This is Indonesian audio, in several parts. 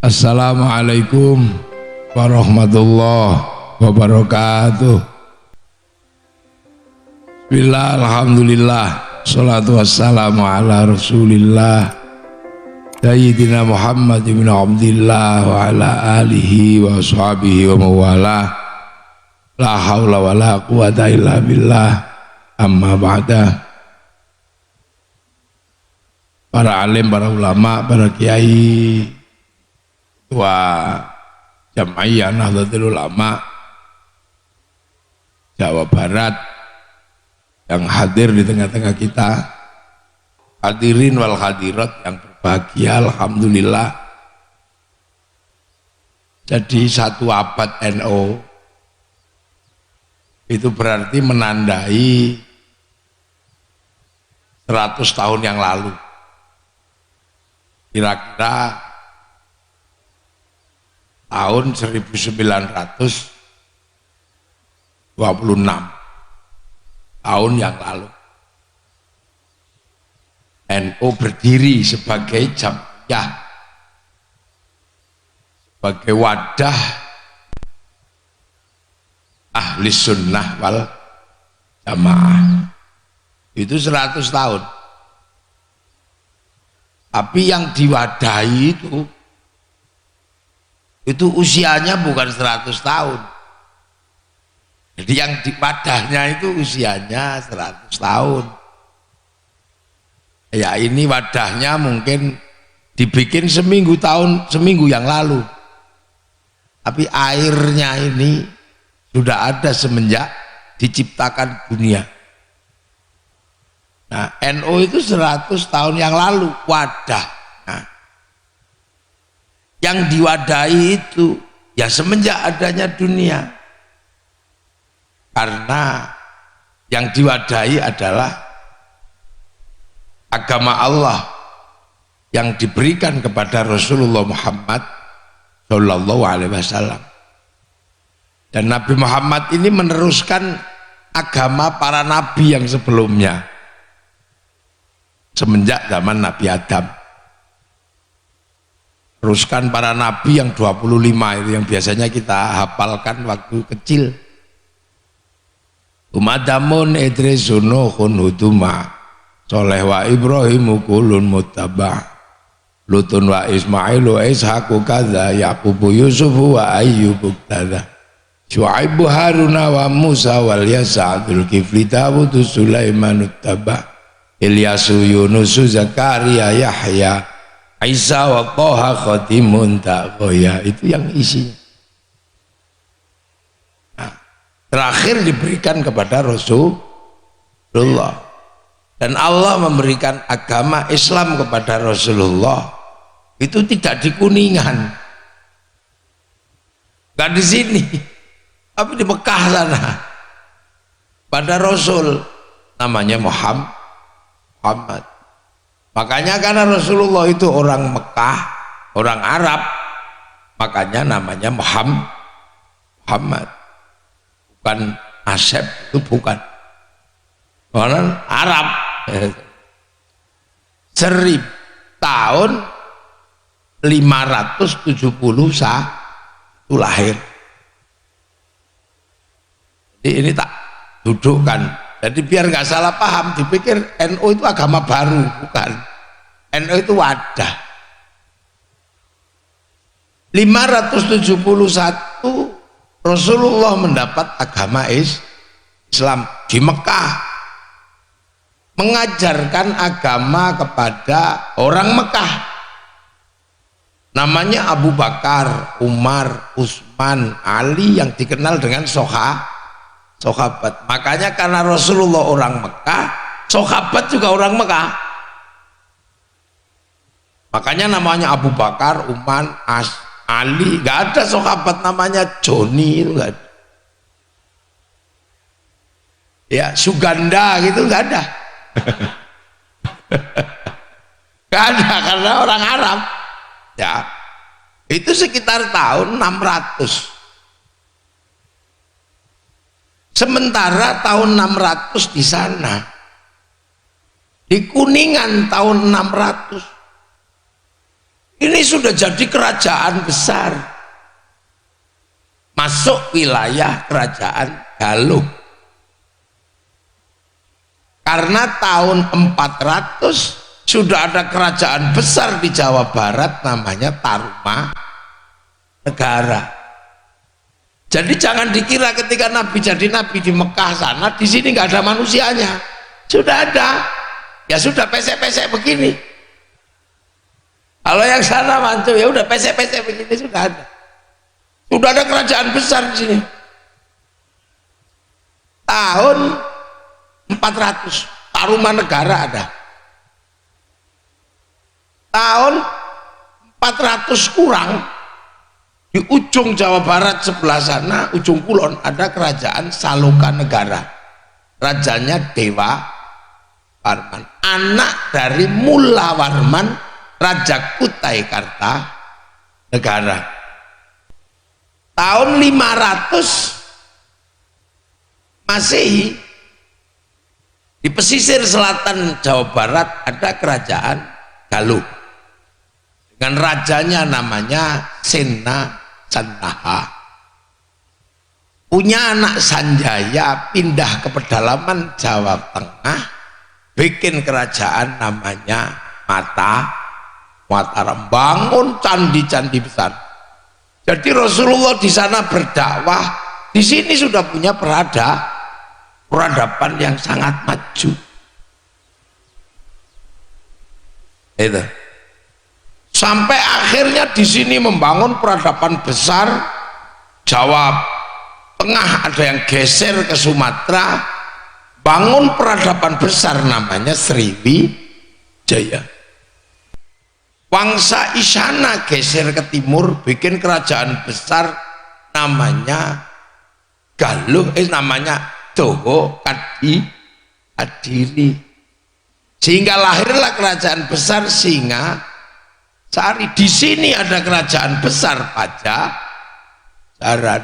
Assalamualaikum warahmatullahi wabarakatuh. Bismillah, alhamdulillah, salatu wassalamu ala rasulillah Sayyidina Muhammad ibn Abdillah wa ala alihi wa sahbihi wa mawala. La hawla wa la quwata illa billah. Amma ba'da. Para alim, para ulama, para kiai, tua Jamaiyah Nahdlatul Ulama Jawa Barat yang hadir di tengah-tengah kita, hadirin wal hadirat yang berbahagia, alhamdulillah. Jadi satu abad NU itu berarti menandai 100 tahun yang lalu. Kira-kira tahun 1926 tahun yang lalu NU berdiri sebagai jamiah, sebagai wadah ahli sunnah wal jamaah. Itu 100 tahun. Tapi yang diwadahi itu usianya bukan 100 tahun. Jadi yang di wadahnya itu usianya 100 tahun. Ya ini wadahnya mungkin dibikin seminggu yang lalu. Tapi airnya ini sudah ada semenjak diciptakan dunia. Nah, NU itu 100 tahun yang lalu wadah. Nah, yang diwadahi itu ya semenjak adanya dunia. Karena yang diwadahi adalah agama Allah yang diberikan kepada Rasulullah Muhammad Sallallahu Alaihi Wasallam. Dan Nabi Muhammad ini meneruskan agama para nabi yang sebelumnya semenjak zaman Nabi Adam. Teruskan para nabi yang 25 itu yang biasanya kita hafalkan waktu kecil. Umadamun Idrisun Nuhun Huduma Soleh wa Ibrahimu kulun muttaba Lutun wa Ismailu Ishaku kadza Yaqubu Yusufu wa Ayyubu kadza Syuaibu Haruna wa Musa wal Yasa'adul Kifli Dawudu Sulaiman uttaba Ilyasu Yunusu Zakaria Yahya Isa wa Toha Khotimun Taqoya. Itu yang isinya. Nah, terakhir diberikan kepada Rasulullah. Dan Allah memberikan agama Islam kepada Rasulullah itu tidak di Kuningan, gak di sini, tapi di Mekah sana. Pada Rasul namanya Muhammad. Makanya karena Rasulullah itu orang Mekah, orang Arab, makanya namanya Muhammad. Bukan Asep, itu bukan. Orang Arab. 1000 tahun 571 lahir. Jadi ini tak dudukkan. Jadi biar nggak salah paham, dipikir NU itu agama baru, bukan. NU itu wadah. 571 Rasulullah mendapat agama Islam di Mekah, mengajarkan agama kepada orang Mekah. Namanya Abu Bakar, Umar, Utsman, Ali yang dikenal dengan sahabat. Makanya karena Rasulullah orang Mekah, sahabat juga orang Mekah. Makanya namanya Abu Bakar, Umar, Ali. Gak ada sahabat namanya Joni, itu gak ada. Ya Suganda gitu gak ada. Gak ada karena orang Arab. Ya itu sekitar tahun 600. Sementara tahun 600 di sana, di Kuningan tahun 600 Ini sudah jadi kerajaan besar, masuk wilayah kerajaan Galuh. Karena tahun 400 sudah ada kerajaan besar di Jawa Barat namanya Tarumanegara. Jadi jangan dikira ketika Nabi jadi Nabi di Mekah sana, di sini nggak ada manusianya. Sudah ada, ya sudah pesek-pesek begini. Kalau yang sana mantu ya udah pesek-pesek begini, sudah ada. Sudah ada kerajaan besar di sini. Tahun 400 Tarumanegara ada. Tahun 400 kurang di ujung Jawa Barat sebelah sana, ujung kulon, ada kerajaan Salokanegara. Rajanya Dewa Warman, anak dari Mula Warman, Raja Kutai Kartanegara. Tahun 500 Masehi di pesisir selatan Jawa Barat ada kerajaan Galuh dengan rajanya namanya Sena Sandaha. Punya anak Sanjaya, pindah ke pedalaman Jawa Tengah, bikin kerajaan namanya Mataram, bangun candi-candi besar. Jadi Rasulullah di sana berdakwah, di sini sudah punya peradaban yang sangat maju. Itu. Sampai akhirnya di sini membangun peradaban besar. Jawa Tengah ada yang geser ke Sumatera, bangun peradaban besar namanya Sriwijaya. Bangsa Isyana geser ke timur, bikin kerajaan besar namanya Galuh, namanya Doho Kadiri. Sehingga lahirlah kerajaan besar Singasari. Di sini ada kerajaan besar Pajajaran.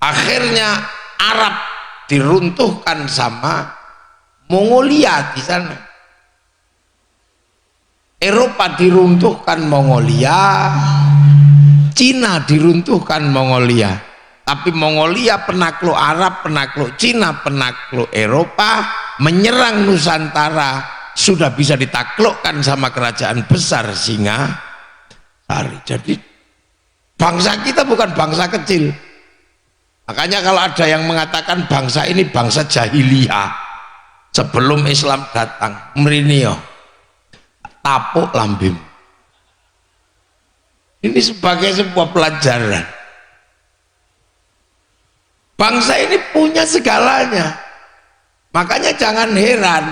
Akhirnya Arab diruntuhkan sama Mongolia di sana. Eropa diruntuhkan Mongolia, Cina diruntuhkan Mongolia. Tapi Mongolia penakluk Arab, penakluk Cina, penakluk Eropa, menyerang Nusantara, sudah bisa ditaklukkan sama kerajaan besar Singasari. Jadi bangsa kita bukan bangsa kecil. Makanya kalau ada yang mengatakan bangsa ini bangsa jahiliyah sebelum Islam datang, merinio tapuk lambim. Ini sebagai sebuah pelajaran. Bangsa ini punya segalanya. Makanya jangan heran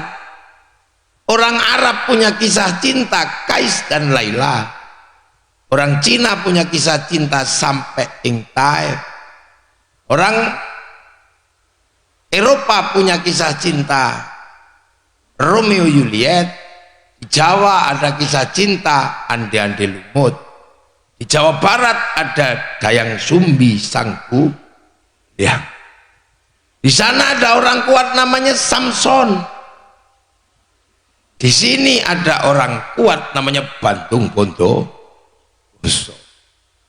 orang Arab punya kisah cinta Kais dan Laila, orang Cina punya kisah cinta sampai Ingtai, orang Eropa punya kisah cinta Romeo Juliet. Di Jawa ada kisah cinta Ande-Ande Lumut. Di Jawa Barat ada Dayang Sumbi Sangku. Ya. Di sana ada orang kuat namanya Samson. Di sini ada orang kuat namanya Bantung Bondowoso.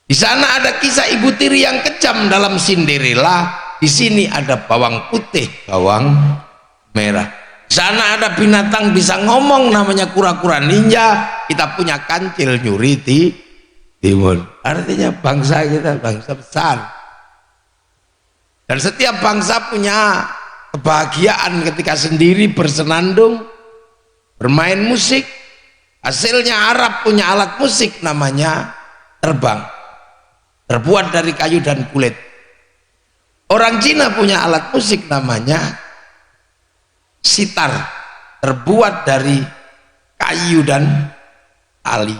Di sana ada kisah ibu tiri yang kejam dalam Cinderella. Di sini ada bawang putih, bawang merah. Di sana ada binatang bisa ngomong namanya kura-kura ninja. Kita punya kancil nyuri timun. Artinya bangsa kita bangsa besar. Dan setiap bangsa punya kebahagiaan ketika sendiri bersenandung, bermain musik. Hasilnya Arab punya alat musik namanya terbang, terbuat dari kayu dan kulit. Orang Cina punya alat musik namanya sitar, terbuat dari kayu dan tali.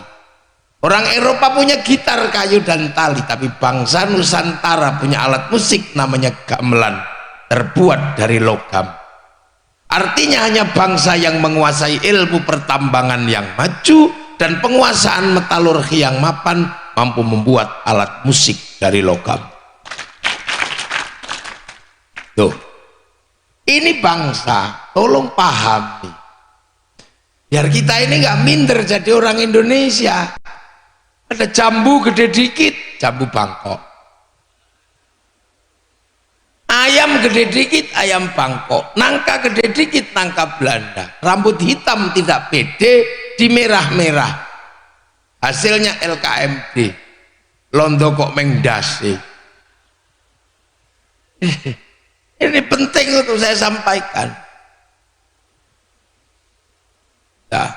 Orang Eropa punya gitar, kayu dan tali. Tapi bangsa Nusantara punya alat musik namanya gamelan, terbuat dari logam. Artinya hanya bangsa yang menguasai ilmu pertambangan yang maju dan penguasaan metalurgi yang mapan mampu membuat alat musik dari logam. Tuh, ini bangsa, tolong pahami. Biar kita ini nggak minder jadi orang Indonesia. Ada jambu gede dikit, jambu Bangkok. Ayam gede dikit, ayam Bangkok. Nangka gede dikit, nangka Belanda. Rambut hitam tidak pede, di merah-merah. Hasilnya LKMD. Londo kok mengdasi. Ini penting untuk saya sampaikan. Nah,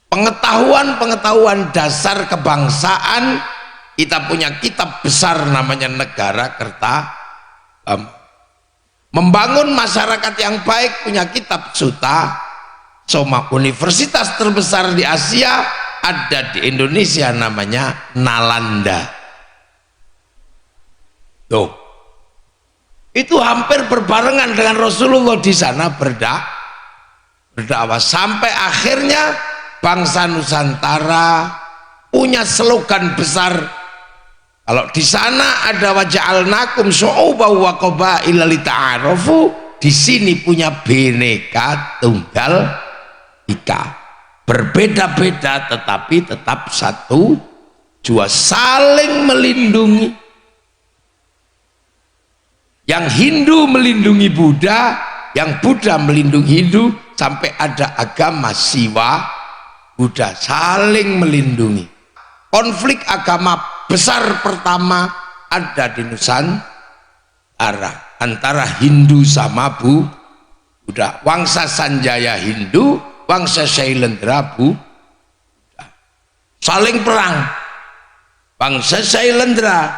pengetahuan dasar kebangsaan, kita punya kitab besar namanya Negara Kerta. Membangun masyarakat yang baik punya kitab Suta Soma. Universitas terbesar di Asia ada di Indonesia namanya Nalanda. Tuh, itu hampir berbarengan dengan Rasulullah di sana berdakwah sampai akhirnya bangsa Nusantara punya slogan besar. Kalau di sana ada waja'alnakum syu'uban wa qabaila lita'arafu, di sini punya Bhinneka Tunggal Ika. Berbeda-beda tetapi tetap satu jua, saling melindungi. Yang Hindu melindungi Buddha, yang Buddha melindungi Hindu, sampai ada agama Siwa Buddha, saling melindungi. Konflik agama besar pertama ada di Nusantara antara Hindu sama Buddha. Wangsa Sanjaya Hindu, Wangsa Sailendra Buddha. Saling perang. Wangsa Sailendra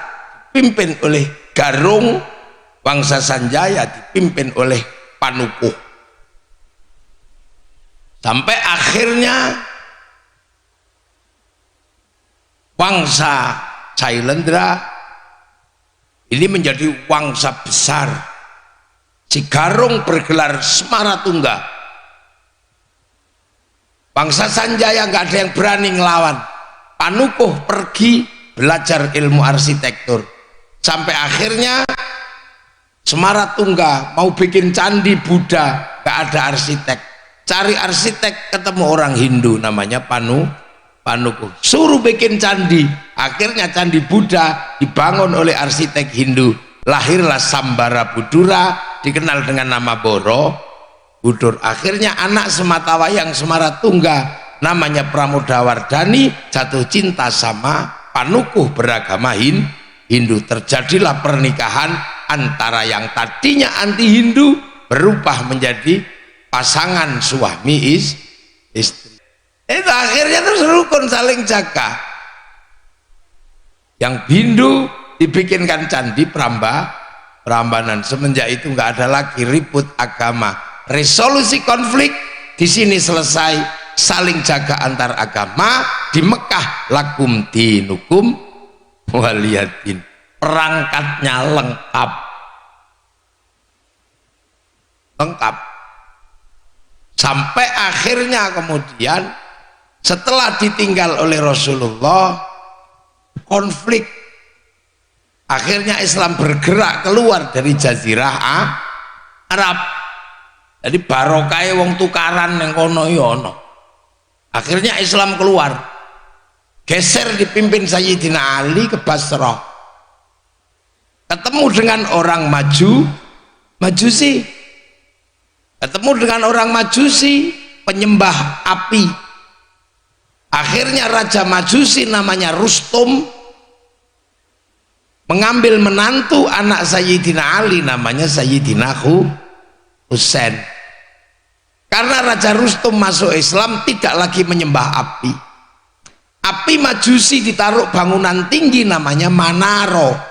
dipimpin oleh Garung, Wangsa Sanjaya dipimpin oleh Panukuh. Sampai akhirnya Wangsa Sailendra ini menjadi wangsa besar. Si Garung bergelar Semaratungga. Wangsa Sanjaya nggak ada yang berani ngelawan. Panukuh pergi belajar ilmu arsitektur. Sampai akhirnya Semaratungga mau bikin candi Buddha, gak ada arsitek. Cari arsitek, ketemu orang Hindu namanya Panukuh. Suruh bikin candi. Akhirnya candi Buddha dibangun oleh arsitek Hindu. Lahirlah Sambara Budura, dikenal dengan nama Borobudur. Akhirnya anak sematawayang Semaratungga namanya Pramodawardhani jatuh cinta sama Panukuh beragama Hindu. Terjadilah pernikahan antara yang tadinya anti Hindu berubah menjadi pasangan suami istri. Itu akhirnya terus rukun saling jaga. Yang Hindu dibikinkan candi Prambanan. Semenjak itu nggak ada lagi ribut agama. Resolusi konflik di sini selesai, saling jaga antar agama. Di Mekah lakum dinukum waliyadin. Perangkatnya lengkap sampai akhirnya kemudian setelah ditinggal oleh Rasulullah konflik, akhirnya Islam bergerak keluar dari Jazirah Arab. Jadi barokah wong tukaran yang kono yono. Akhirnya Islam keluar, geser dipimpin Sayyidina Ali ke Basrah. Ketemu dengan orang Majusi, ketemu dengan orang Majusi penyembah api. Akhirnya Raja Majusi namanya Rustum mengambil menantu anak Sayyidina Ali namanya Sayyidina Husain. Karena Raja Rustum masuk Islam tidak lagi menyembah api. Api Majusi ditaruh bangunan tinggi namanya Manaro.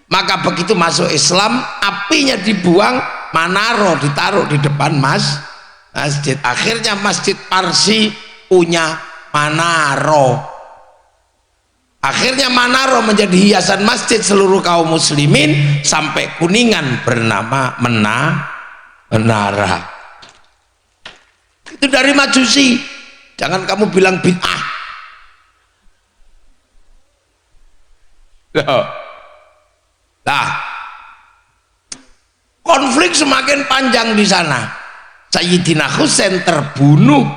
Maka begitu masuk Islam, apinya dibuang, Manaro ditaruh di depan masjid. Akhirnya Masjid Parsi punya Manaro. Akhirnya Manaro menjadi hiasan masjid seluruh kaum muslimin sampai Kuningan bernama Menara. Itu dari Majusi. Jangan kamu bilang bid'ah. Nah, konflik semakin panjang di sana Sayyidina Husain terbunuh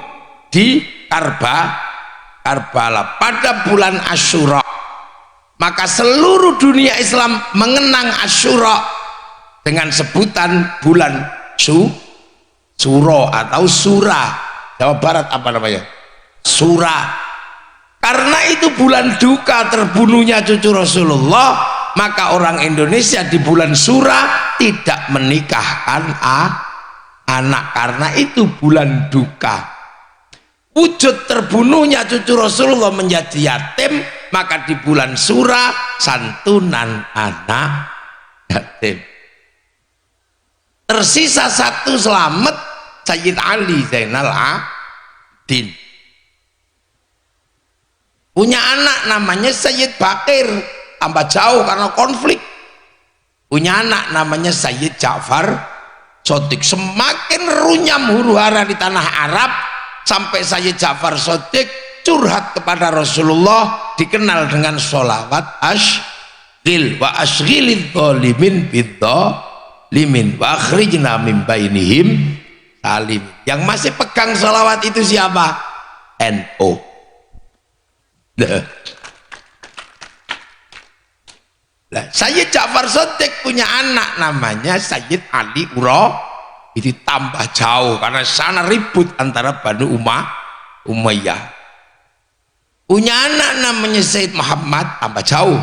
di Karbala pada bulan Asyura. Maka seluruh dunia Islam mengenang Asyura dengan sebutan bulan Suro atau Sura. Jawa Barat apa namanya? Sura. Karena itu bulan duka terbunuhnya cucu Rasulullah, maka orang Indonesia di bulan Sura tidak menikahkan anak, karena itu bulan duka. Wujud terbunuhnya cucu Rasulullah menjadi yatim, maka di bulan Sura santunan anak yatim. Tersisa satu selamat, Sayyid Ali Zainal Abidin. Punya anak namanya Sayyid Bakir, tambah jauh karena konflik. Punya anak namanya Sayyid Ja'far Shadiq. Semakin runyam huru hara di tanah Arab, sampai Sayyid Ja'far Shadiq curhat kepada Rasulullah, dikenal dengan sholawat ashghil wa ashghilid dhalimin bidzalimin wa akhrijna min bainihim salim. Yang masih pegang sholawat itu siapa? NU. Nah, Sayyid Ja'far Shadiq punya anak namanya Sayyid Ali itu tambah jauh karena sana ribut antara Banu Umayyah. Punya anak namanya Sayyid Muhammad, tambah jauh.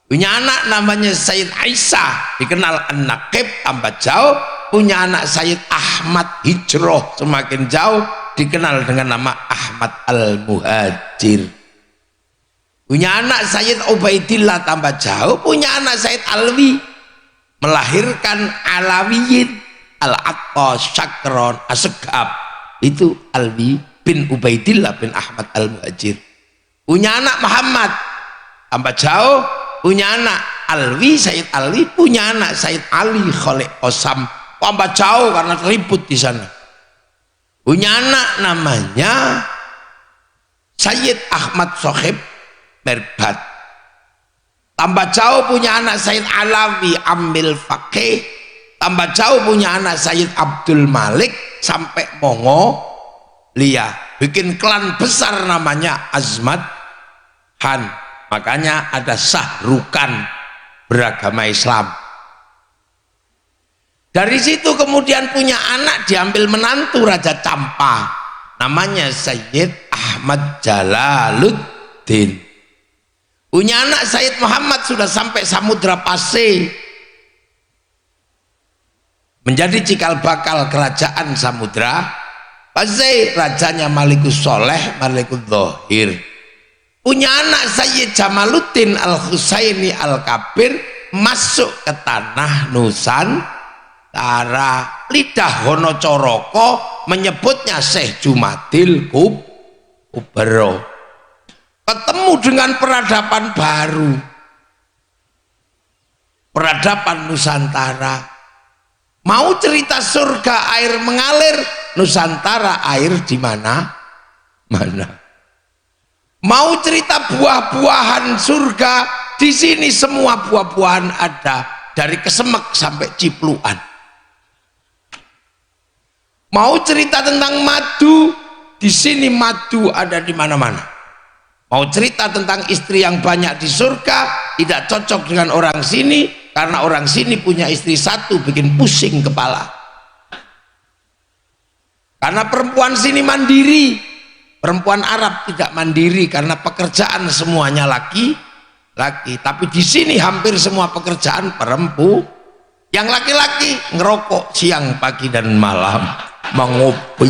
Punya anak namanya Sayyid Aisyah, dikenal An-Naqib, tambah jauh. Punya anak Sayyid Ahmad Hijroh, semakin jauh, dikenal dengan nama Ahmad Al-Muhajir. Punya anak Sayyid Ubaidillah, tambah jauh. Punya anak Sayyid Alwi, melahirkan Alawiyin, Al-Atta, Syakron, Asegab. Itu Alwi bin Ubaidillah bin Ahmad Al-Muhajir. Punya anak Muhammad, tambah jauh. Punya anak Alwi, Sayyid Alwi. Punya anak Sayyid Ali Khalid Qasam, tambah jauh karena ribut di sana. Punya anak namanya Sayyid Ahmad Sohib Merbat, tambah jauh. Punya anak Sayyid Alawi Ambil Faqih, tambah jauh. Punya anak Sayyid Abdul Malik sampai Mongolia, bikin klan besar namanya Azmat Han. Makanya ada Sahrukan beragama Islam. Dari situ kemudian punya anak, diambil menantu Raja Campa, namanya Sayyid Ahmad Jalaluddin. Punya anak Sayyid Muhammad sudah sampai Samudra Pasai, menjadi cikal bakal kerajaan Samudra Pasai, rajanya Malikus Soleh, Malikus Dhohir. Punya anak Sayyid Jamaluddin Al-Husaini Al-Kabir, masuk ke tanah Nusantara. Lidah Honocoroko menyebutnya Syekh Jumadil Kubro. Ketemu dengan peradaban baru, peradaban Nusantara. Mau cerita surga air mengalir, Nusantara air di mana? Mau cerita buah-buahan surga, di sini semua buah-buahan ada, dari kesemek sampai cipluan. Mau cerita tentang madu, di sini madu ada di mana-mana. Mau cerita tentang istri yang banyak di surga, tidak cocok dengan orang sini, karena orang sini punya istri satu, bikin pusing kepala. Karena perempuan sini mandiri, perempuan Arab tidak mandiri karena pekerjaan semuanya laki. Tapi di sini hampir semua pekerjaan perempuan. Yang laki-laki ngerokok siang, pagi dan malam, mengopi.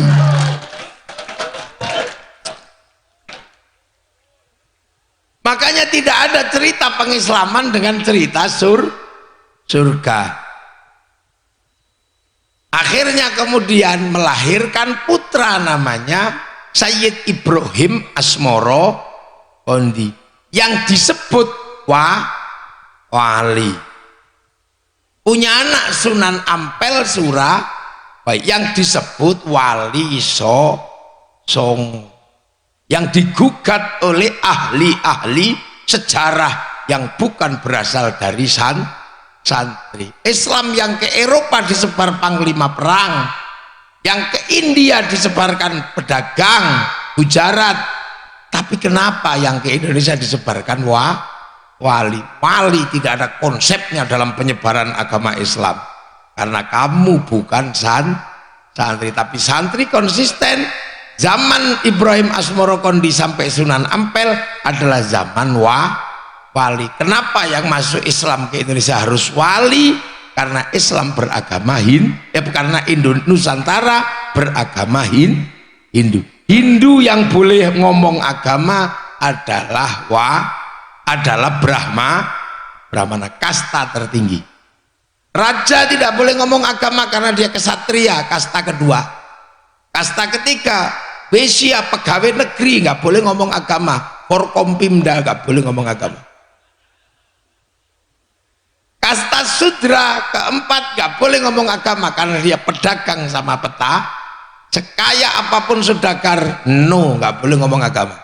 Makanya tidak ada cerita pengislaman dengan cerita surga. Akhirnya kemudian melahirkan putra namanya Sayyid Ibrahim Asmoro Kondi, yang disebut wali. Punya anak Sunan Ampel Surabaya, yang disebut Wali Songo, yang digugat oleh ahli-ahli sejarah yang bukan berasal dari santri. Islam yang ke Eropa disebar panglima perang, Yang ke India disebarkan pedagang, Gujarat. Tapi kenapa yang ke Indonesia disebarkan wali? Wali tidak ada konsepnya dalam penyebaran agama Islam. Karena kamu bukan santri, tapi santri konsisten. Zaman Ibrahim Asmorokondi sampai Sunan Ampel adalah zaman wali. Kenapa yang masuk Islam ke Indonesia harus wali? Karena Islam beragama karena Nusantara beragama Hindu. Hindu yang boleh ngomong agama adalah Brahmana, kasta tertinggi. Raja tidak boleh ngomong agama karena dia kesatria, kasta kedua. Kasta ketiga, Besia, pegawai negeri, nggak boleh ngomong agama. Forkompimda nggak boleh ngomong agama. Kasta sudra keempat nggak boleh ngomong agama karena dia pedagang sama peta. Sekaya apapun saudagar, nggak boleh ngomong agama.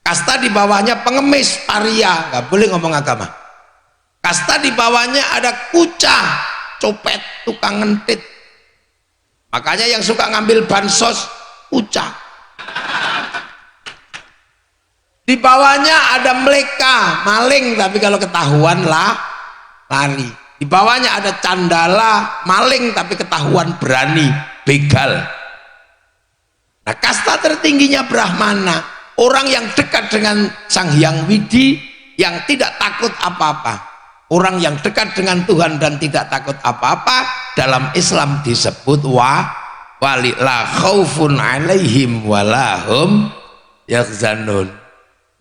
Kasta di bawahnya pengemis, paria, nggak boleh ngomong agama. Kasta di bawahnya ada kuca, copet, tukang ngentit. Makanya yang suka ngambil bansos kuca. Di bawahnya ada meleka, maling, tapi kalau ketahuan lari. Di bawahnya ada candala, maling, tapi ketahuan berani, begal. Nah, kasta tertingginya Brahmana, orang yang dekat dengan Sang Hyang Widi, yang tidak takut apa-apa. Orang yang dekat dengan Tuhan dan tidak takut apa-apa, dalam Islam disebut wali. La khaufun alaihim walahum yahzanun.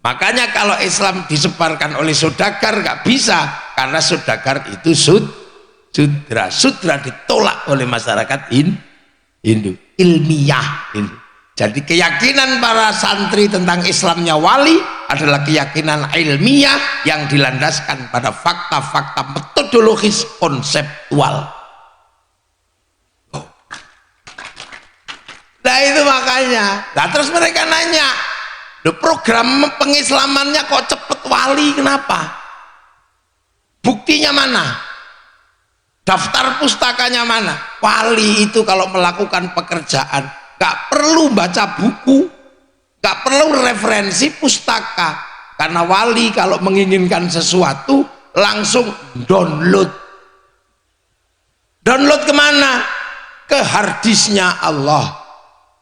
Makanya kalau Islam disebarkan oleh saudagar nggak bisa, karena saudagar itu sudra ditolak oleh masyarakat Hindu, ilmiah Hindu. Jadi keyakinan para santri tentang Islamnya wali adalah keyakinan ilmiah yang dilandaskan pada fakta-fakta metodologis konseptual. Nah itu makanya. Nah terus mereka nanya, program pengislamannya kok cepet wali, kenapa? Buktinya mana? Daftar pustakanya mana? Wali itu kalau melakukan pekerjaan gak perlu baca buku, gak perlu referensi pustaka, karena wali kalau menginginkan sesuatu langsung download kemana? Ke harddisknya Allah,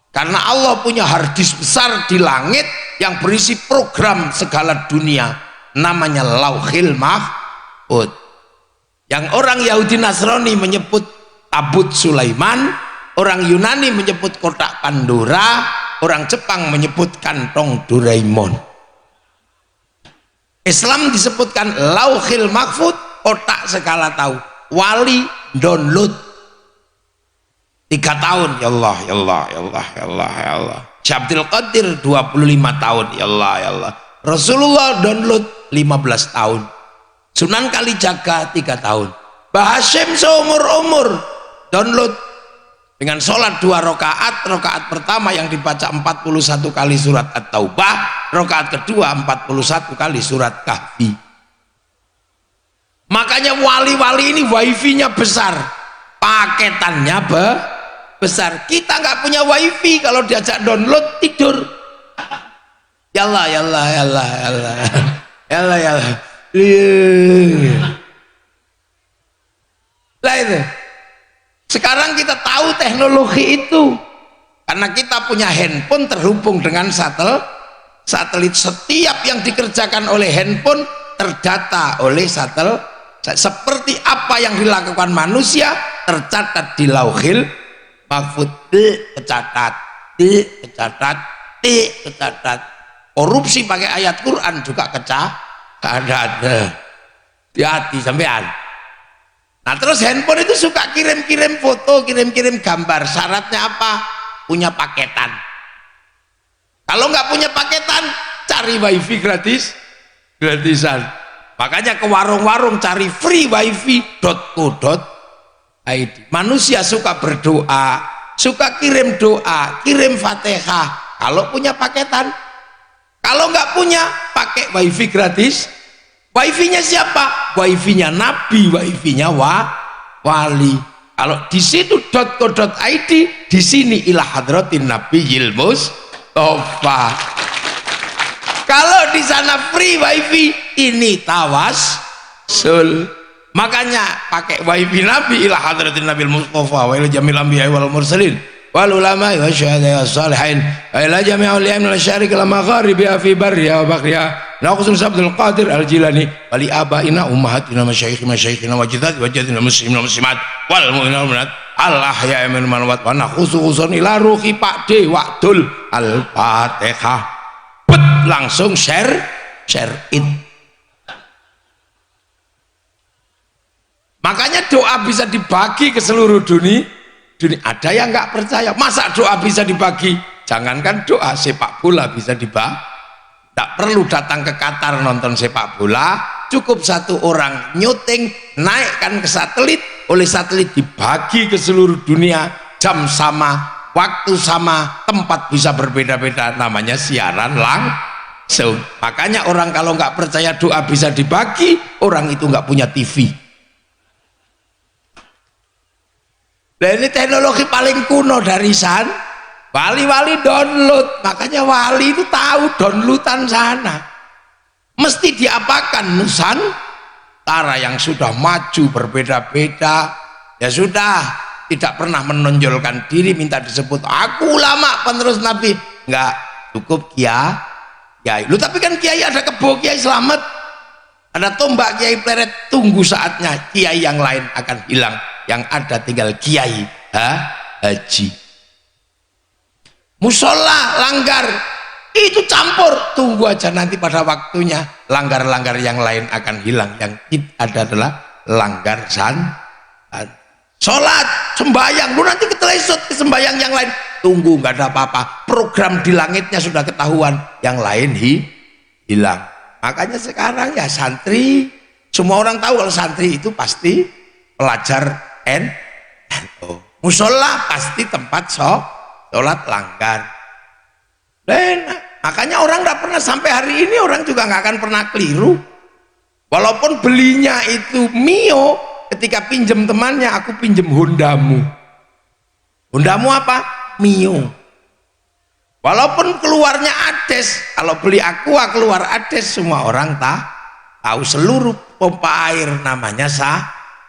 karena Allah punya harddisk besar di langit yang berisi program segala dunia, namanya Lauhil Mahfud. Yang orang Yahudi Nasrani menyebut tabut Sulaiman, orang Yunani menyebut kotak Pandora, orang Jepang menyebut kantong Doraemon. Islam disebutkan Lauhil Mahfud, kotak segala tahu. Wali download 3 tahun, ya Allah, ya Allah, ya Allah, ya Allah, ya Allah. Syabdil Qadir 25 tahun, ya Allah, ya Allah. Rasulullah download 15 tahun. Sunan Kalijaga 3 tahun. Mbah Hashim seumur-umur download dengan sholat 2 rakaat, rakaat pertama yang dibaca 41 kali surat At-Taubah, rakaat kedua 41 kali surat Kahfi. Makanya wali-wali ini wifi-nya besar, paketannya besar. Kita nggak punya wifi, kalau diajak download tidur. Ya Allah, ya Allah, ya Allah, ya Allah, ya Allah, ya Allah. Lah itu. Sekarang kita tahu teknologi itu karena kita punya handphone terhubung dengan satelit. Setiap yang dikerjakan oleh handphone terdata oleh satelit. Seperti apa yang dilakukan manusia tercatat di Lauhil Mahfud, kecatat. Korupsi pakai ayat Quran juga kecatat. Hati-hati sampean. Nah terus handphone itu suka kirim-kirim foto, kirim-kirim gambar. Syaratnya apa? Punya paketan. Kalau nggak punya paketan, cari wifi gratisan. Makanya ke warung-warung cari free wifi.co.id. Manusia suka berdoa, suka kirim doa, kirim Fatihah. Kalau punya paketan. Kalau nggak punya, pakai wifi gratis. Wifi-nya siapa? Wifi-nya Nabi, wifi-nya wali. Kalau di situ .co.id, di sini ila hadratin nabiyil mustofa. Kalau di sana free wifi, ini tawassul. Makanya pakai wifi Nabi ila hadratin nabil mustofa wa ila jamil anbiya wal mursalin wal ulama wa syuhada wa salihin wa ila jami'il ulama min asyarik al magharibi fi barriya wa baghriya naqsul Abdul Qadir al Jilani wa li abaina ummahatina masyayikhina wa jaddina muslimin muslimat wal mu'minina wal mu'minat al ahya'i min manwat wa nakhususun ila ruhi Pak D Wa'dul al Fatihah. Langsung share it. Makanya doa bisa dibagi ke seluruh dunia. Ada yang nggak percaya, masa doa bisa dibagi? Jangankan doa, sepak bola bisa dibagi. Tak perlu datang ke Qatar nonton sepak bola, cukup satu orang nyuting, naikkan ke satelit, oleh satelit dibagi ke seluruh dunia, jam sama, waktu sama, tempat bisa berbeda-beda, namanya siaran langsung. Makanya orang kalau nggak percaya doa bisa dibagi, orang itu nggak punya TV. Dan ini teknologi paling kuno dari sana. Wali-wali download, makanya wali itu tahu downloadan sana. Mesti diapakan Nusantara yang sudah maju berbeda-beda, ya sudah tidak pernah menonjolkan diri, minta disebut aku ulama penerus Nabi, enggak cukup kiai. Lu tapi kan kiai ada kebo, kiai selamat, ada tombak kiai pleret, tunggu saatnya kiai yang lain akan hilang. Yang ada tinggal kiai haji. Musola langgar itu campur, tunggu aja nanti pada waktunya langgar-langgar yang lain akan hilang. Yang ada adalah langgar sholat sembayang, lu nanti ketelesut ke sembayang yang lain, tunggu, nggak ada apa-apa, program di langitnya sudah ketahuan, yang lain hilang. Makanya sekarang ya santri, semua orang tahu kalau santri itu pasti pelajar NU. Musola pasti tempat sholat langgar. Makanya orang nggak pernah, sampai hari ini orang juga nggak akan pernah keliru. Walaupun belinya itu Mio, ketika pinjem temannya, aku pinjem Hondamu. Hondamu apa? Mio. Walaupun keluarnya Ades, kalau beli Aqua keluar Ades, semua orang tahu. Seluruh pompa air namanya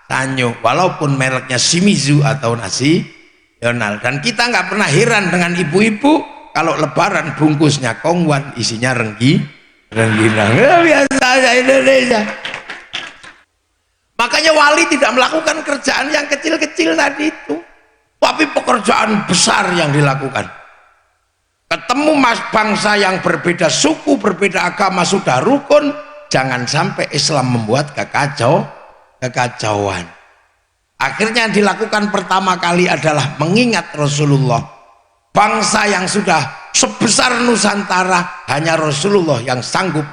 Sanyo, walaupun mereknya Shimizu atau Nasional. Dan kita nggak pernah heran dengan ibu-ibu kalau lebaran bungkusnya kongwan, isinya rengginang. Biasa aja Indonesia. Makanya wali tidak melakukan kerjaan yang kecil-kecil tadi itu, tapi pekerjaan besar yang dilakukan. Ketemu bangsa yang berbeda suku, berbeda agama, sudah rukun, jangan sampai Islam membuat kekacauan. Akhirnya yang dilakukan pertama kali adalah mengingat Rasulullah. Bangsa yang sudah sebesar Nusantara, hanya Rasulullah yang sanggup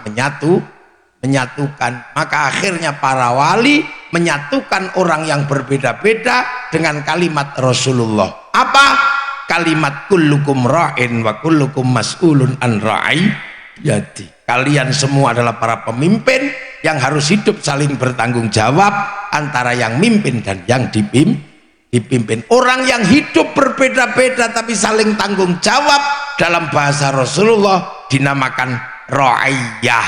menyatukan. Maka akhirnya para wali menyatukan orang yang berbeda-beda dengan kalimat Rasulullah. Apa? Kalimat kullukum ra'in wa kullukum mas'ulun an ra'iyati. Kalian semua adalah para pemimpin yang harus hidup saling bertanggung jawab antara yang mimpin dan yang dipimpin. Orang yang hidup berbeda-beda tapi saling tanggung jawab, dalam bahasa Rasulullah dinamakan ra'iyah.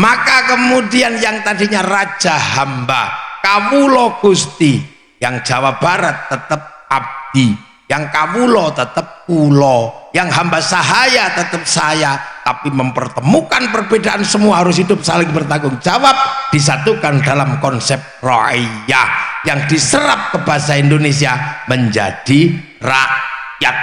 Maka kemudian yang tadinya raja hamba, kawulo Gusti, yang Jawa Barat tetap abdi, yang kawulo tetap kulo, yang hamba sahaya tetap saya, tapi mempertemukan perbedaan, semua harus hidup saling bertanggung jawab, disatukan dalam konsep ra'iyah yang diserap ke bahasa Indonesia menjadi rakyat.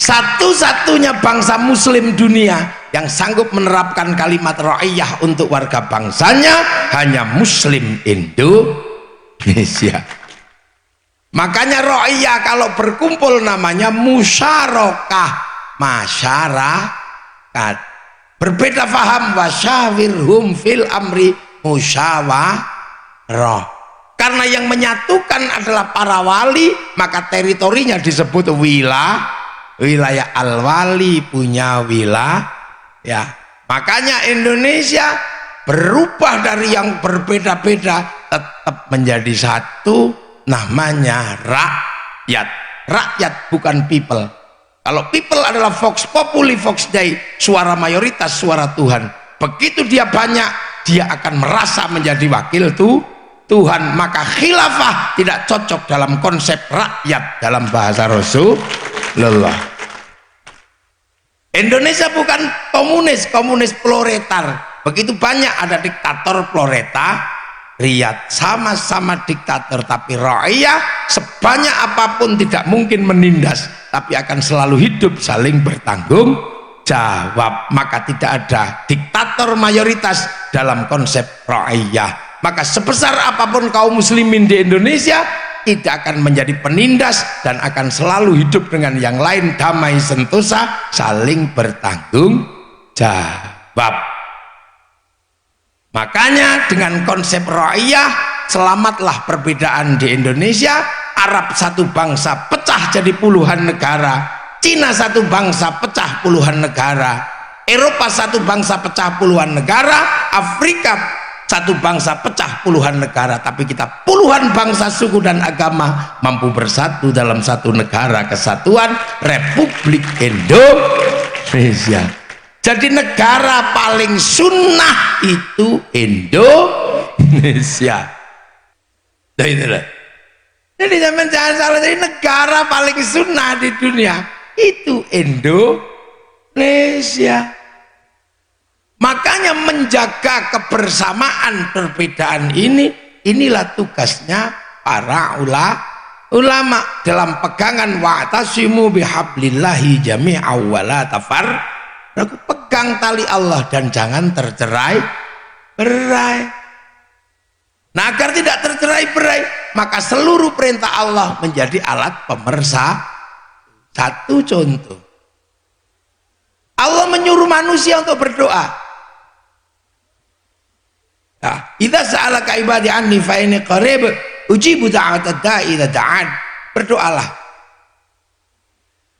Satu-satunya bangsa muslim dunia yang sanggup menerapkan kalimat ra'iyah untuk warga bangsanya hanya muslim Indonesia. Makanya ra'iyah kalau berkumpul namanya musyarakah, masyarakat. Berbeda faham, wasyawirhum fil amri musyawarah. Karena yang menyatukan adalah para wali, maka teritorinya disebut wilayah al-wali, punya wilayah. Makanya Indonesia berubah dari yang berbeda-beda tetap menjadi satu, namanya rakyat. Rakyat bukan people. Kalau people adalah vox populi vox dei, suara mayoritas suara Tuhan. Begitu dia banyak, dia akan merasa menjadi wakil Tuhan. Maka khilafah tidak cocok dalam konsep rakyat dalam bahasa Rasulullah. Indonesia bukan komunis proletar. Begitu banyak ada diktator proletariat, sama-sama diktator, tapi rakyat sebanyak apapun tidak mungkin menindas, tapi akan selalu hidup saling bertanggung jawab. Maka tidak ada diktator mayoritas dalam konsep rakyat. Maka sebesar apapun kaum muslimin di Indonesia tidak akan menjadi penindas dan akan selalu hidup dengan yang lain damai sentosa, saling bertanggung jawab. Makanya dengan konsep rakyat, selamatlah perbedaan di Indonesia. Arab satu bangsa pecah jadi puluhan negara, Cina satu bangsa pecah puluhan negara, Eropa satu bangsa pecah puluhan negara, Afrika satu bangsa pecah puluhan negara, tapi kita puluhan bangsa, suku dan agama mampu bersatu dalam satu negara kesatuan, Republik Indonesia. Jadi negara paling sunnah itu Indonesia. Nah, itulah. Jadi jangan salah, jadi negara paling sunnah di dunia itu Indonesia. Makanya menjaga kebersamaan perbedaan inilah tugasnya para ulama dalam pegangan wa'tasimu bihablillahi jami'an wa la tafarraqu. Pegang tali Allah dan jangan tercerai-berai. Nah, agar tidak tercerai-berai, maka seluruh perintah Allah menjadi alat pemersatu. Satu contoh, Allah menyuruh manusia untuk berdoa. Idza sa'alaka ibadi anni fa inni qarib ujibu da'watad da'i idza da'an. Berdoalah.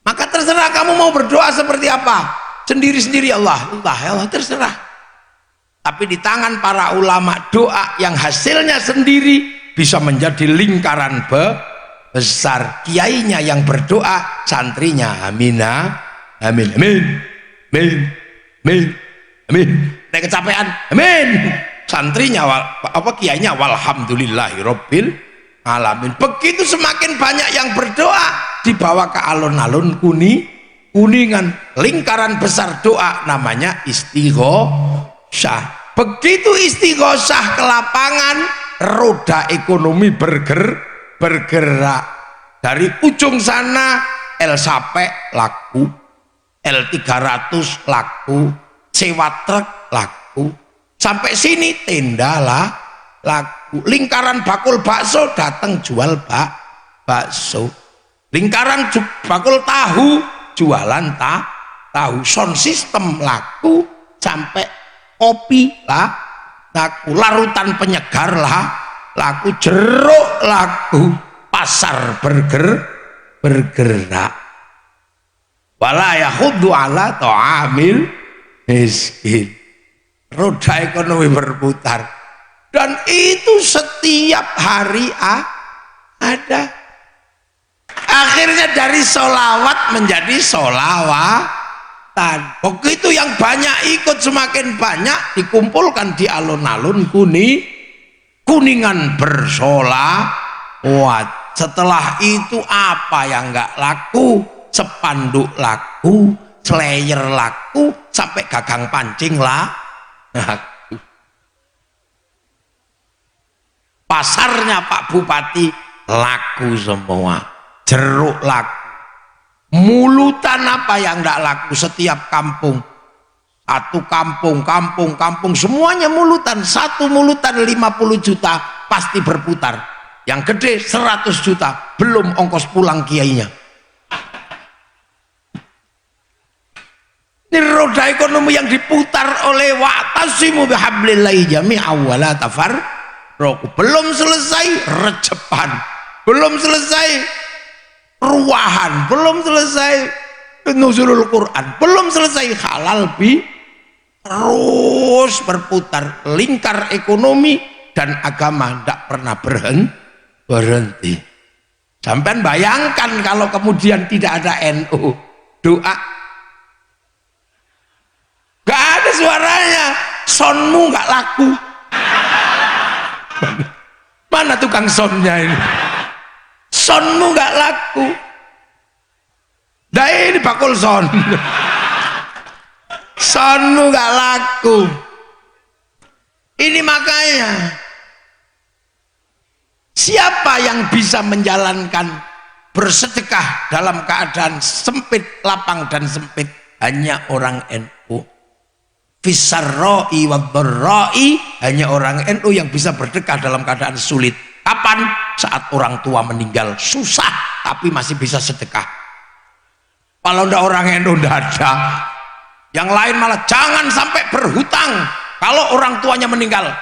Maka terserah kamu mau berdoa seperti apa, sendiri-sendiri Allah terserah. Tapi di tangan para ulama, doa yang hasilnya sendiri bisa menjadi lingkaran besar. Kiainya yang berdoa, santrinya amina, amin, amin, amin, amin, amin. Nek kecapean, amin. Santrinya kiainya walhamdulillahirabbil alamin. Begitu semakin banyak yang berdoa, dibawa ke alun-alun kuningan, lingkaran besar doa namanya istighosah. Begitu istighosah ke lapangan, roda ekonomi bergerak. Dari ujung sana El Sape laku, L300 laku, sewa truk laku, sampai sini tenda laku. Lingkaran bakul bakso datang jual bakso, lingkaran bakul tahu jualan tahu. Sound system laku, sampai kopi laku, larutan penyegar laku, jeruk laku, pasar bergerak. Wala yahuddu ala ta'amil miskin. Roda ekonomi berputar, dan itu setiap hari ada. Akhirnya dari solawat menjadi solawatan. Begitu yang banyak ikut, semakin banyak dikumpulkan di alun-alun kuningan bersolawat. Setelah itu apa yang nggak laku? Sepanduk laku, slayer laku, sampai gagang pancing laku. Pasarnya Pak Bupati laku semua, jeruk laku, mulutan apa yang nggak laku? Setiap kampung, satu kampung semuanya mulutan. Satu mulutan 50 juta pasti berputar, yang gede 100 juta, belum ongkos pulang kiainya. Ini roda ekonomi yang diputar oleh wa'tasimu bihablillahi jami'an wa la tafarraqu. Belum selesai rejepan, belum selesai ruahan, belum selesai nuzulul Quran, belum selesai halal terus berputar. Lingkar ekonomi dan agama tidak pernah berhenti. Sampai bayangkan kalau kemudian tidak ada NU, doa gak ada suaranya, sonmu gak laku. Mana tukang sonnya ini? Sonmu gak laku. Dah ini bakul son. Sonmu gak laku. Ini makanya siapa yang bisa menjalankan bersedekah dalam keadaan sempit, lapang dan sempit? Hanya orang NU. Fisarroi wa dharroi, hanya orang NU yang bisa bersedekah dalam keadaan sulit. Kapan? Saat orang tua meninggal susah tapi masih bisa sedekah. Kalau ndak orang NU ndak ada. Yang lain malah jangan sampai berhutang. Kalau orang tuanya meninggal,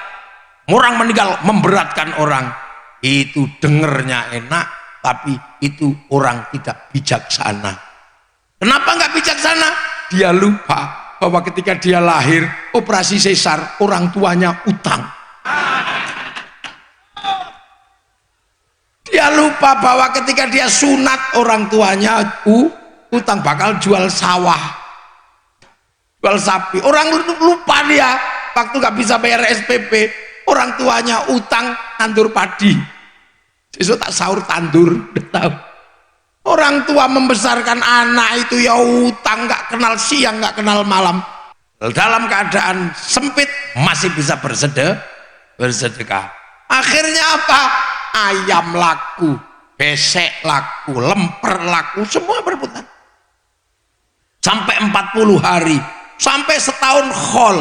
orang meninggal memberatkan orang. Itu dengernya enak, tapi itu orang tidak bijaksana. Kenapa nggak bijaksana? Dia lupa bahwa ketika dia lahir operasi sesar, orang tuanya utang. Dia lupa bahwa ketika dia sunat, orang tuanya utang, bakal jual sawah, jual sapi. Orang lupa dia waktu nggak bisa bayar SPP, orang tuanya utang tandur padi. Besok tak sahur tandur, udah tahu. Orang tua membesarkan anak itu ya utang, nggak kenal siang, nggak kenal malam. Dalam keadaan sempit masih bisa bersedekah. Akhirnya apa? Ayam laku, besek laku, lemper laku, semua berputar. Sampai 40 hari, sampai setahun khol,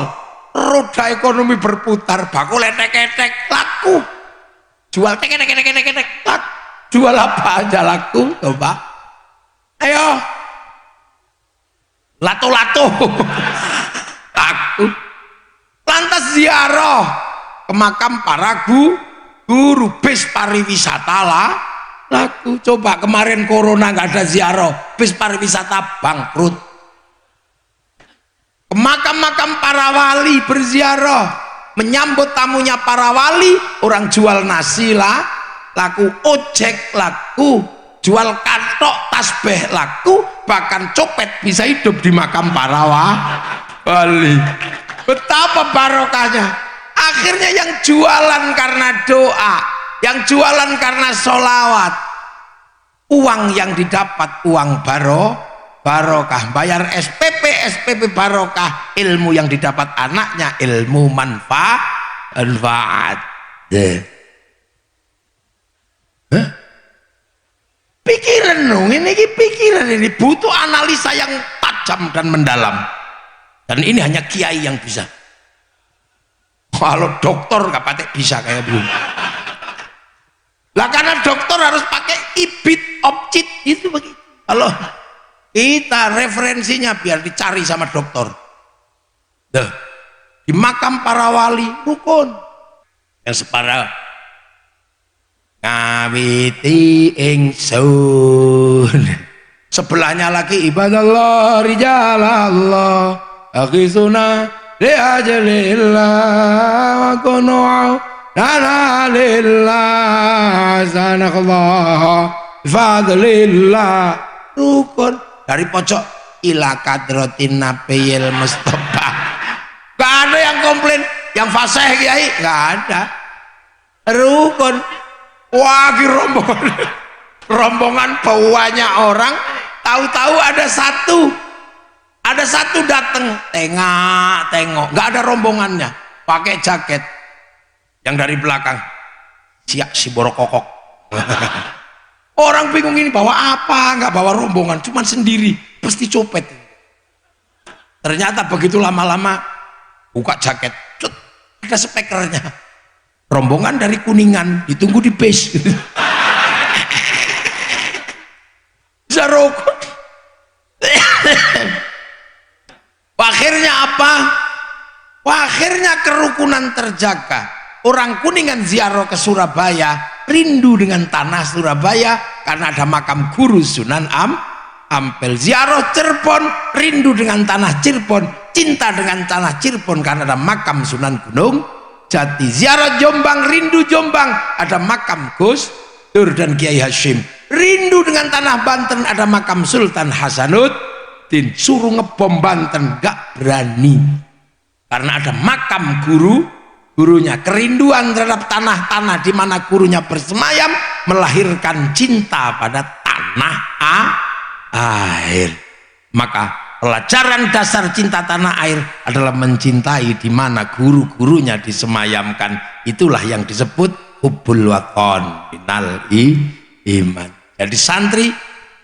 roda ekonomi berputar, bakul letek-letek laku. Jual tek-tek, laku. Jual apa aja laku, coba. Ayo. Lato-lato. Laku. Lantas ziarah ke makam para guru bis pariwisata laku. Coba kemarin corona nggak ada ziarah, bis pariwisata bangkrut. Ke makam-makam para wali berziarah, menyambut tamunya para wali, orang jual nasi laku, ojek laku, jual kantok tasbih laku, bahkan copet bisa hidup di makam para wali. Betapa barokahnya. Akhirnya yang jualan karena doa, yang jualan karena sholawat, uang yang didapat uang barokah, bayar SPP barokah, ilmu yang didapat anaknya ilmu manfaat. Pikiran dong, ini pikiran, ini butuh analisa yang tajam dan mendalam, dan ini hanya kiai yang bisa. Kalau dokter nggak pakai bisa kayak belum lah, karena dokter harus pakai ibit opcit itu begitu. Kalau kita referensinya biar dicari sama dokter. Di makam para wali rukun yang separa ngawiti ingsun, sebelahnya lagi ibadallah rijalallah akhisuna liajalillah wa kunu'au nana lillah sanakallah fadlillah. Rukun dari pojok ila kadrotin nabiyil mustafa. Gak ada yang komplain, yang fasih kiai gak ada. Rukun. Wah, rombongan banyak orang, tahu-tahu ada satu datang, tengok, nggak ada rombongannya, pakai jaket, yang dari belakang siap si borokokok. Orang bingung, ini bawa apa? Nggak bawa rombongan, cuman sendiri, pasti copet. Ternyata begitu lama-lama buka jaket, cut, ada spekernya. Rombongan dari Kuningan, ditunggu di base. Zarok. Akhirnya apa? Akhirnya kerukunan terjaga. Orang Kuningan ziarah ke Surabaya, rindu dengan tanah Surabaya karena ada makam guru Sunan Ampel. Ziarah Cirebon, rindu dengan tanah Cirebon, cinta dengan tanah Cirebon karena ada makam Sunan Gunung Jati. Ziarah Jombang, rindu Jombang, ada makam Gus Dur dan Kiai Hashim. Rindu dengan tanah Banten, ada makam Sultan Hasanuddin. Suruh ngebom Banten, gak berani. Karena ada makam gurunya. Kerinduan terhadap tanah-tanah di mana gurunya bersemayam melahirkan cinta pada tanah air. Maka pelajaran dasar cinta tanah air adalah mencintai di mana guru-gurunya disemayamkan. Itulah yang disebut hubbul waton minal iman. Jadi santri,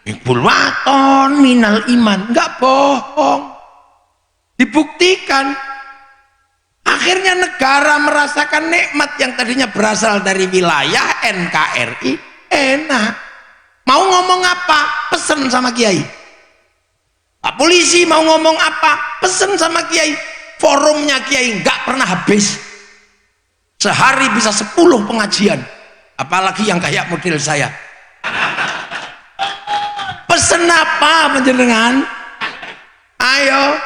hubbul waton minal iman, enggak bohong, dibuktikan. Akhirnya negara merasakan nikmat yang tadinya berasal dari wilayah NKRI enak. Mau ngomong apa? Pesen sama kiai. Pak polisi mau ngomong apa? Pesen sama kiai. Forumnya kiai nggak pernah habis. Sehari bisa 10 pengajian. Apalagi yang kayak model saya. Pesen apa panjenengan? Ayo.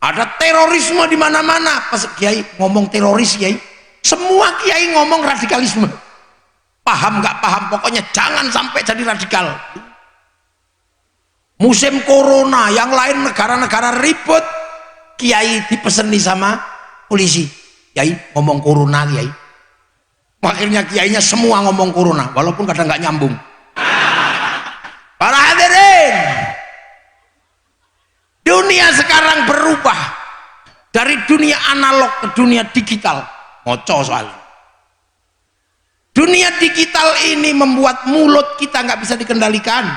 Ada terorisme di mana-mana. Pas kiai ngomong teroris, kiai, semua kiai ngomong radikalisme. Paham nggak paham, pokoknya jangan sampai jadi radikal. Musim corona, yang lain negara-negara ribut, kiai dipeseni sama polisi. Kiai ngomong corona, kiai. Akhirnya kiainya semua ngomong corona, walaupun kadang nggak nyambung. Para hadirin, dunia sekarang berubah dari dunia analog ke dunia digital. Ngoco soalnya. Dunia digital ini membuat mulut kita nggak bisa dikendalikan.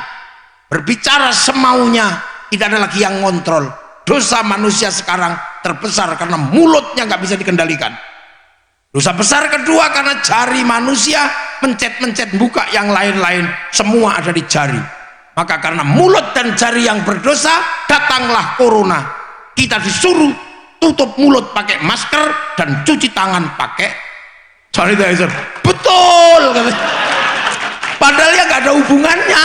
Berbicara semaunya, tidak ada lagi yang ngontrol. Dosa manusia sekarang terbesar karena mulutnya nggak bisa dikendalikan. Dosa besar kedua karena jari manusia mencet-mencet buka yang lain-lain, semua ada di jari. Maka karena mulut dan jari yang berdosa, datanglah corona. Kita disuruh tutup mulut pakai masker dan cuci tangan pakai sanitizer. Betul, padahal ya nggak ada hubungannya.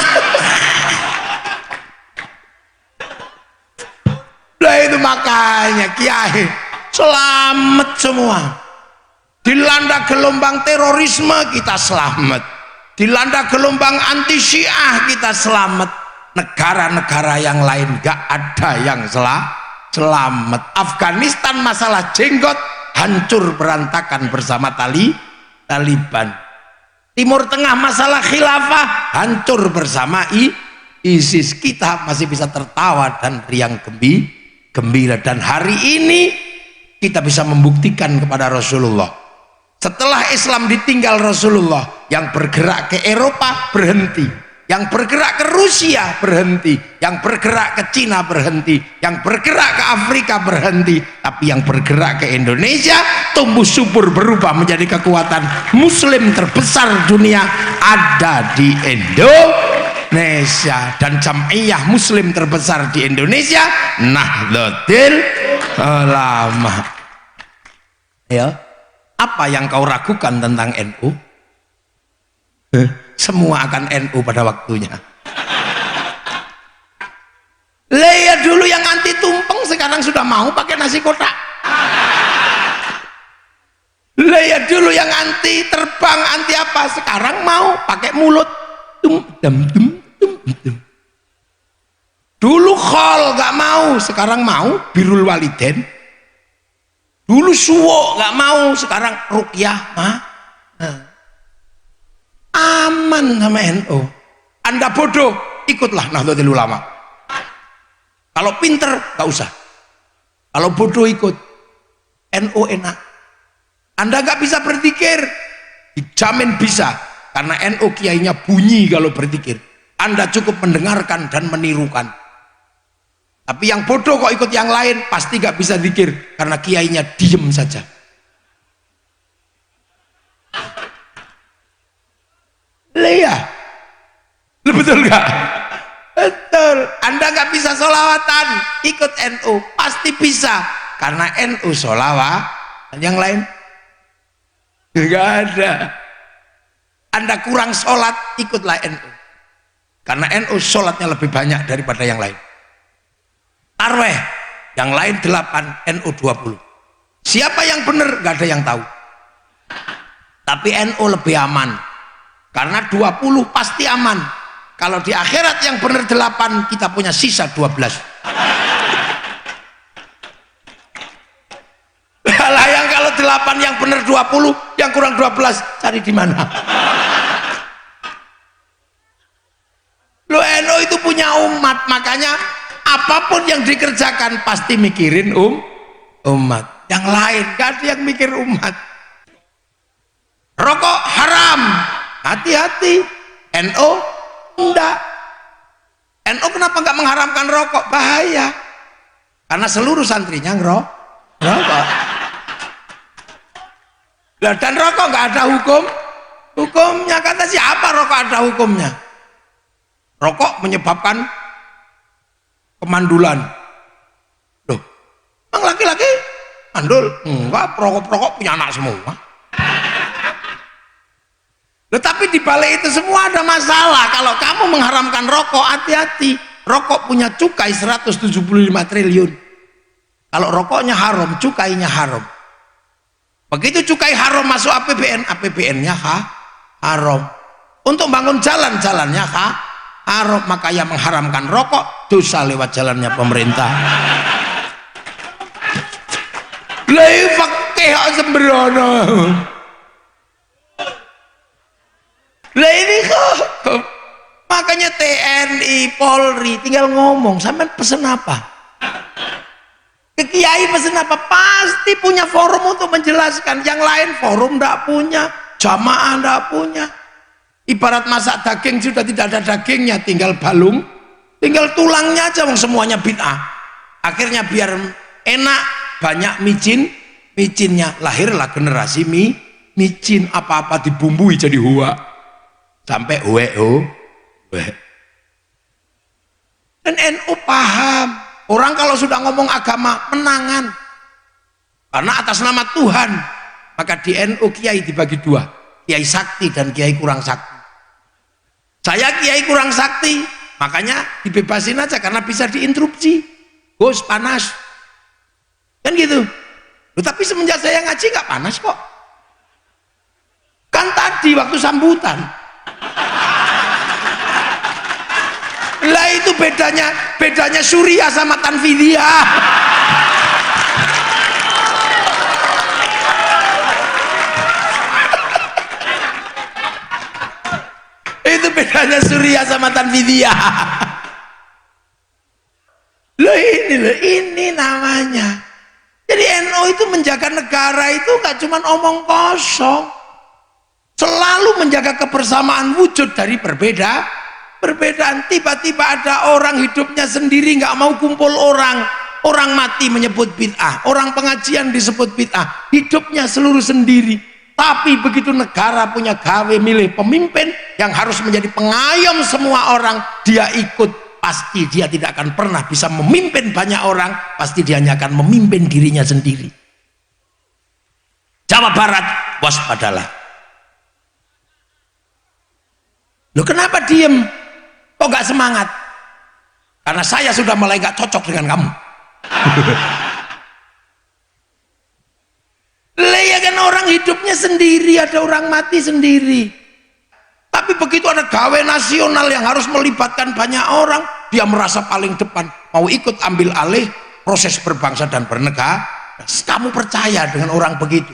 Lah itu makanya kiai selamat semua. Dilanda gelombang terorisme kita selamat. Dilanda gelombang anti Syiah kita selamat. Negara-negara yang lain gak ada yang selamat. Afghanistan masalah jenggot hancur berantakan bersama Taliban. Timur Tengah masalah khilafah hancur bersama ISIS. Kita masih bisa tertawa dan riang gembira. Dan hari ini kita bisa membuktikan kepada Rasulullah. Setelah Islam ditinggal Rasulullah, yang bergerak ke Eropa berhenti, yang bergerak ke Rusia berhenti, yang bergerak ke Cina berhenti, yang bergerak ke Afrika berhenti, tapi yang bergerak ke Indonesia tumbuh subur berubah menjadi kekuatan Muslim terbesar dunia ada di Indonesia. Dan Jam'iyah Muslim terbesar di Indonesia Nahdlatul Ulama. Ya. Apa yang kau ragukan tentang NU? Semua akan NU pada waktunya. Leya dulu yang anti tumpeng sekarang sudah mau pakai nasi kotak. Leya dulu yang anti terbang, anti apa, sekarang mau pakai mulut. Dulu khol gak mau, sekarang mau birrul walidain. Dulu suwo nggak mau, sekarang ruqyah aman sama NU. Anda bodoh, ikutlah Nahdlatul Ulama. Kalau pinter nggak usah. Kalau bodoh ikut NU enak. Anda nggak bisa berzikir, dijamin bisa, karena NU kiainya bunyi kalau berzikir. Anda cukup mendengarkan dan menirukan. Tapi yang bodoh kok ikut yang lain, pasti gak bisa zikir karena kiainya diem saja. Iya, betul gak? Betul. Anda gak bisa sholawatan, ikut NU pasti bisa karena NU sholawat, yang lain gak ada. Anda kurang sholat, ikutlah NU karena NU sholatnya lebih banyak daripada yang lain. Tarweh yang lain 8, NU 20. Siapa yang benar? Gak ada yang tahu. Tapi NU lebih aman. Karena 20 pasti aman. Kalau di akhirat yang benar 8, kita punya sisa 12. Lah yang kalau 8 yang benar 20, yang kurang 12 cari di mana? Lo NU itu punya umat, makanya apapun yang dikerjakan pasti mikirin umat. Yang lain gak ada yang mikir umat. Rokok haram, hati-hati. NU enggak. NU kenapa nggak mengharamkan rokok? Bahaya. Karena seluruh santrinya ngerokok. Dan rokok nggak ada hukumnya. Kata siapa rokok ada hukumnya? Rokok menyebabkan kemandulan. Loh, emang laki-laki mandul? Enggak, perokok-perokok punya anak semua. Tetapi di balik itu semua ada masalah. Kalau kamu mengharamkan rokok, hati-hati. Rokok punya cukai 175 triliun. Kalau rokoknya haram, cukainya haram. Begitu cukai haram masuk APBN, APBN-nya haram. Untuk bangun jalan-jalannya haram. Maka yang mengharamkan rokok, dosa lewat jalannya pemerintah. Lai fakih sembrono. Lah ini kok makanya TNI, Polri tinggal ngomong, sampean pesen apa? Ke kiai pesen apa? Pasti punya forum untuk menjelaskan. Yang lain forum ndak punya, jamaah ndak punya. Ibarat masak daging sudah tidak ada dagingnya, tinggal balung, tinggal tulangnya aja, semuanya bid'ah. Akhirnya biar enak banyak micinnya, lahirlah generasi micin, apa-apa dibumbui jadi huwa. Sampai dan NU paham, orang kalau sudah ngomong agama menangan karena atas nama Tuhan. Maka di NU kiai dibagi dua, kiai sakti dan kiai kurang sakti. Saya kiai kurang sakti, makanya dibebasin aja karena bisa diinterupsi. Gus panas kan gitu. Tapi semenjak saya ngaji nggak panas kok. Kan tadi waktu sambutan. Lah itu bedanya Surya sama Tanfidiyah. Itu bedanya Surya sama Tanfidiyah. Loh ini namanya. Jadi NU itu menjaga negara itu nggak cuma omong kosong. Selalu menjaga kebersamaan wujud dari perbedaan. Tiba-tiba ada orang hidupnya sendiri nggak mau kumpul orang mati menyebut bid'ah, orang pengajian disebut bid'ah, hidupnya seluruh sendiri. Tapi begitu negara punya gawe milih pemimpin yang harus menjadi pengayom semua orang, dia ikut. Pasti dia tidak akan pernah bisa memimpin banyak orang, pasti dia hanya akan memimpin dirinya sendiri. Jawa Barat, waspadalah. Loh kenapa diem? Kok gak semangat? Karena saya sudah mulai gak cocok dengan kamu. Ya kan orang hidupnya sendiri, ada orang mati sendiri. Tapi begitu ada gawe nasional yang harus melibatkan banyak orang, dia merasa paling depan, mau ikut ambil alih proses berbangsa dan bernegara. Kamu percaya dengan orang begitu?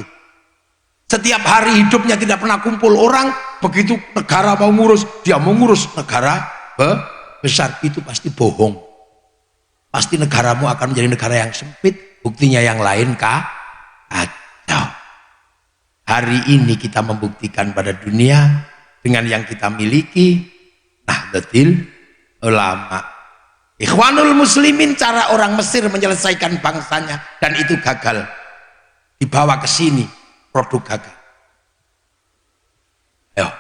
Setiap hari hidupnya tidak pernah kumpul orang, begitu negara mau ngurus, dia mau ngurus negara besar, itu pasti bohong. Pasti negaramu akan menjadi negara yang sempit, buktinya yang lain kacau. Hari ini kita membuktikan pada dunia dengan yang kita miliki, Nahdlatul Ulama. Ikhwanul Muslimin, cara orang Mesir menyelesaikan bangsanya, dan itu gagal. Dibawa ke sini, produk gagal. Ayo.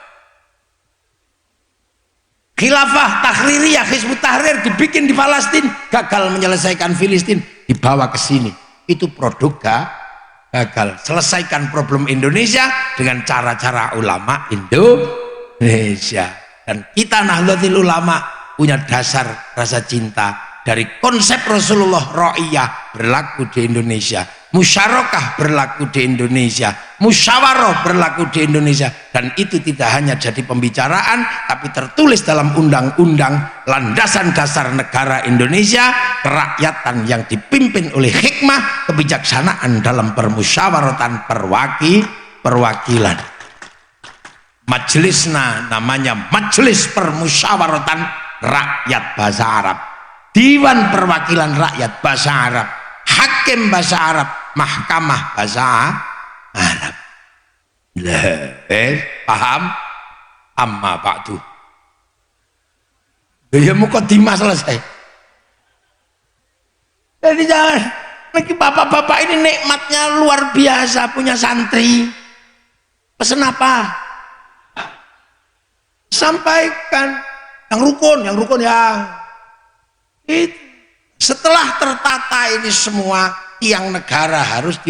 Khilafah Tahririyah Hizbut Tahrir dibikin di Palestina, gagal menyelesaikan Filistin, dibawa ke sini, itu produk gagal. Selesaikan problem Indonesia dengan cara-cara ulama Indonesia. Dan kita Nahdlatul Ulama punya dasar rasa cinta dari konsep Rasulullah Ra'iyah berlaku di Indonesia. musyarakah berlaku di Indonesia, musyawarah berlaku di Indonesia, dan itu tidak hanya jadi pembicaraan tapi tertulis dalam undang-undang landasan dasar negara Indonesia, kerakyatan yang dipimpin oleh hikmah kebijaksanaan dalam permusyawaratan perwakilan. Majelisna namanya Majelis Permusyawaratan Rakyat Bahasa Arab, Dewan Perwakilan Rakyat Bahasa Arab, Hakim Bahasa Arab, Mahkamah Bahasa Arab. Paham? Amma ba'du. Ya mukadimah selesai. Jadi jangan lagi bapak-bapak ini nikmatnya luar biasa punya santri. Pesen apa? Sampaikan yang rukun yang itu. Setelah tertata ini semua, tiang negara harus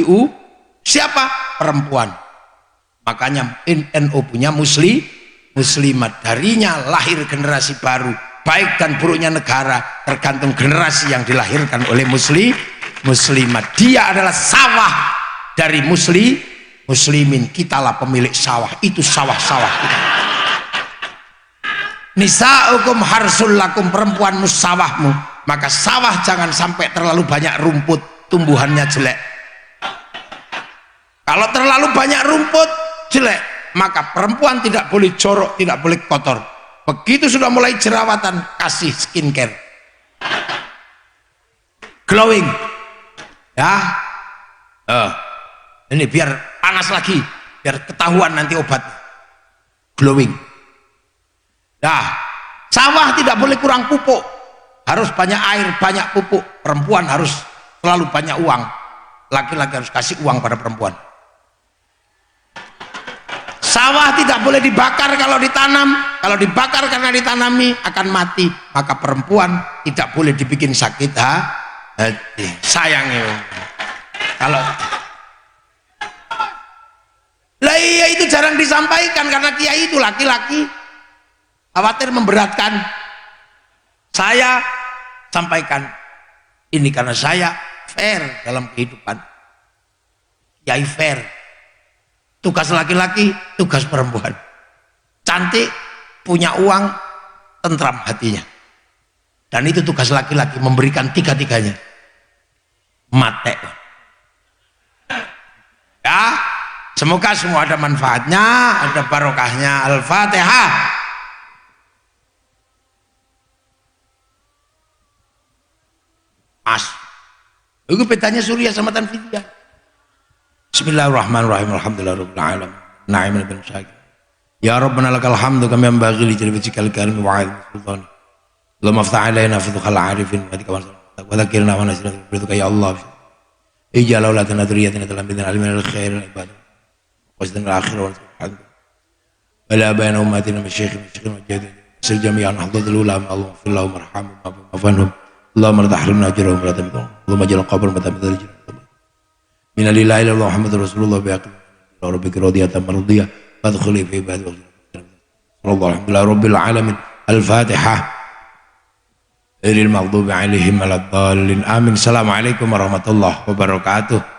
siapa? Perempuan. Makanya NU punya muslimat, darinya lahir generasi baru. Baik dan buruknya negara tergantung generasi yang dilahirkan oleh muslimat. Dia adalah sawah dari muslimin. Kitalah pemilik sawah, itu sawah-sawah kita. Nisa'ukum harsul lakum, perempuan musawahmu, maka sawah jangan sampai terlalu banyak rumput, tumbuhannya jelek. Kalau terlalu banyak rumput jelek, maka perempuan tidak boleh jorok, tidak boleh kotor. Begitu sudah mulai jerawatan, kasih skincare glowing ya. Ini biar panas lagi, biar ketahuan nanti obat glowing. Nah, sawah tidak boleh kurang pupuk, harus banyak air, banyak pupuk. Perempuan harus selalu banyak uang, laki-laki harus kasih uang pada perempuan. Sawah tidak boleh dibakar kalau ditanam, kalau dibakar karena ditanami akan mati. Maka perempuan tidak boleh dibikin sakit hati. Sayangnya kalau lah iya, itu jarang disampaikan karena kiai itu laki-laki, khawatir memberatkan. Saya sampaikan ini karena saya fair dalam kehidupan. Kiai fair, tugas laki-laki, tugas perempuan. Cantik, punya uang, tentram hatinya. Dan itu tugas laki-laki, memberikan tiga-tiganya. Mate. Ya, semoga semua ada manfaatnya, ada barokahnya. Al-Fatihah. Itu bedanya Suriah sama Tanfidiyah. Bismillahirrahmanirrahim. Alhamdulillahirabbil alamin. Na'iman bin syakir. Ya Rabbana lakal hamdu kama yanbaghi li jalali wajhikal karim wa 'ala sultan. Allahumma aftah 'alaina fadhkhal 'arifin wa dzakirna wa nasina bi ya Allah. Ij'al auladana dzurriyyatan talamidan alimin al-khair al-ibad. Wasdan al-akhirah wa subhanahu. Wala bayna ummatina masyaikh wa jadid. Sir jami'an haddatul ulama Allahumma fil lahum warhamhum wa fanhum. Allahumma la tahrimna ajrahum wa la tamidhum. Allahumma ij'al qabrahum matamidal jannah. Minna lillahi ila Muhammad Rasulullah biaqi rabbika radiyatan mardiyah fadkhuli fi ibadi alhamdulillah rabbil alamin. Al-Fatihah. Ghairil maghdubi alaihim waladdallin. Amin. Assalamualaikum warahmatullahi wabarakatuh.